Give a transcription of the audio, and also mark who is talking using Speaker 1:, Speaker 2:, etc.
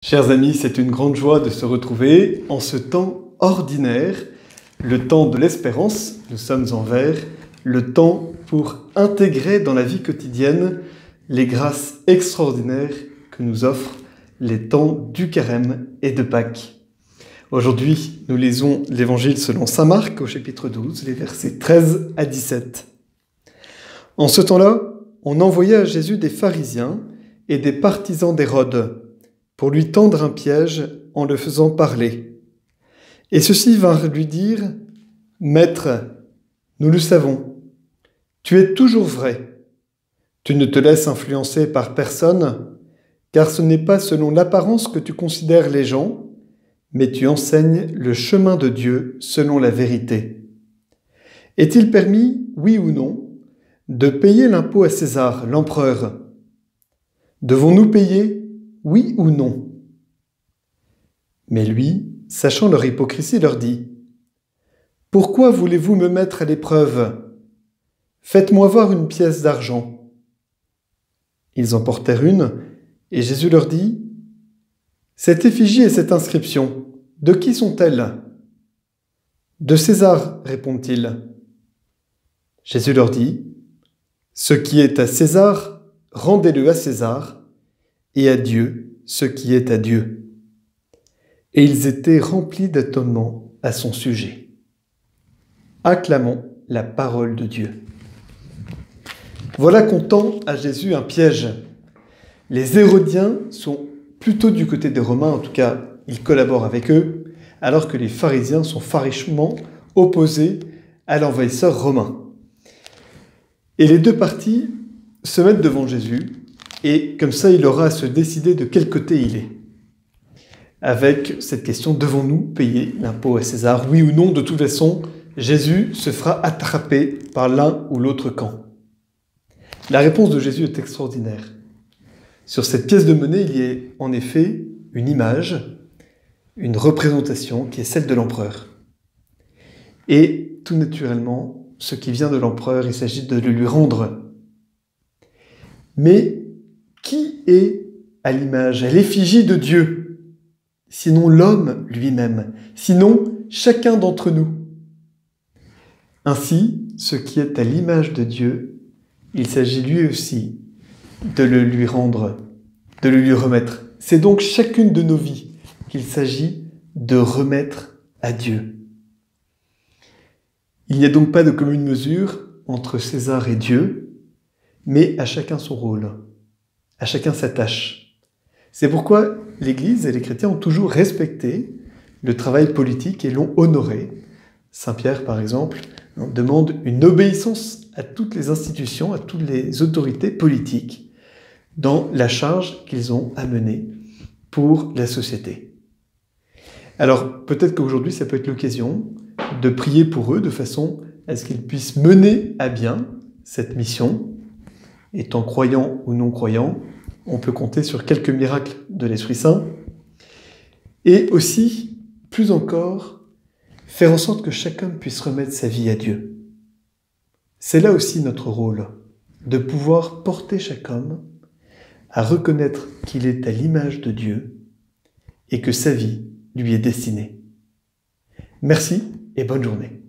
Speaker 1: Chers amis, c'est une grande joie de se retrouver en ce temps ordinaire, le temps de l'espérance, nous sommes envers, le temps pour intégrer dans la vie quotidienne les grâces extraordinaires que nous offrent les temps du Carême et de Pâques. Aujourd'hui, nous lisons l'Évangile selon saint Marc au chapitre 12, les versets 13 à 17. En ce temps-là, on envoya à Jésus des pharisiens et des partisans d'Hérode pour lui tendre un piège en le faisant parler. Et ceux-ci vinrent lui dire « Maître, nous le savons, tu es toujours vrai. Tu ne te laisses influencer par personne, car ce n'est pas selon l'apparence que tu considères les gens, mais tu enseignes le chemin de Dieu selon la vérité. Est-il permis, oui ou non, de payer l'impôt à César, l'empereur? Devons-nous payer, oui ou non? Mais lui, sachant leur hypocrisie, leur dit « Pourquoi voulez-vous me mettre à l'épreuve? Faites-moi voir une pièce d'argent. » Ils en portèrent une, et Jésus leur dit « Cette effigie et cette inscription, de qui sont-elles? » « De César, répondent-ils. » Jésus leur dit « Ce qui est à César, rendez-le à César, et à Dieu ce qui est à Dieu. » Et ils étaient remplis d'étonnement à son sujet. Acclamons la parole de Dieu. Voilà qu'on tend à Jésus un piège. Les Hérodiens sont plutôt du côté des Romains, en tout cas, ils collaborent avec eux, alors que les pharisiens sont farouchement opposés à l'envahisseur romain. Et les deux parties se mettent devant Jésus, et comme ça, il aura à se décider de quel côté il est. Avec cette question, devons-nous payer l'impôt à César? Oui ou non? De toute façon, Jésus se fera attraper par l'un ou l'autre camp. La réponse de Jésus est extraordinaire. Sur cette pièce de monnaie, il y a en effet une image, une représentation qui est celle de l'empereur. Et tout naturellement, ce qui vient de l'empereur, il s'agit de le lui rendre. Mais qui est à l'image, à l'effigie de Dieu, sinon l'homme lui-même, sinon chacun d'entre nous? Ainsi, ce qui est à l'image de Dieu, il s'agit lui aussi de le lui rendre, de le lui remettre. C'est donc chacune de nos vies qu'il s'agit de remettre à Dieu. Il n'y a donc pas de commune mesure entre César et Dieu, mais à chacun son rôle, à chacun sa tâche. C'est pourquoi l'Église et les chrétiens ont toujours respecté le travail politique et l'ont honoré. Saint Pierre, par exemple, demande une obéissance à toutes les institutions, à toutes les autorités politiques dans la charge qu'ils ont à mener pour la société. Alors, peut-être qu'aujourd'hui, ça peut être l'occasion de prier pour eux de façon à ce qu'ils puissent mener à bien cette mission. Étant croyant ou non croyant, on peut compter sur quelques miracles de l'Esprit Saint. Et aussi, plus encore, faire en sorte que chacun puisse remettre sa vie à Dieu. C'est là aussi notre rôle, de pouvoir porter chaque homme à reconnaître qu'il est à l'image de Dieu et que sa vie lui est destinée. Merci et bonne journée.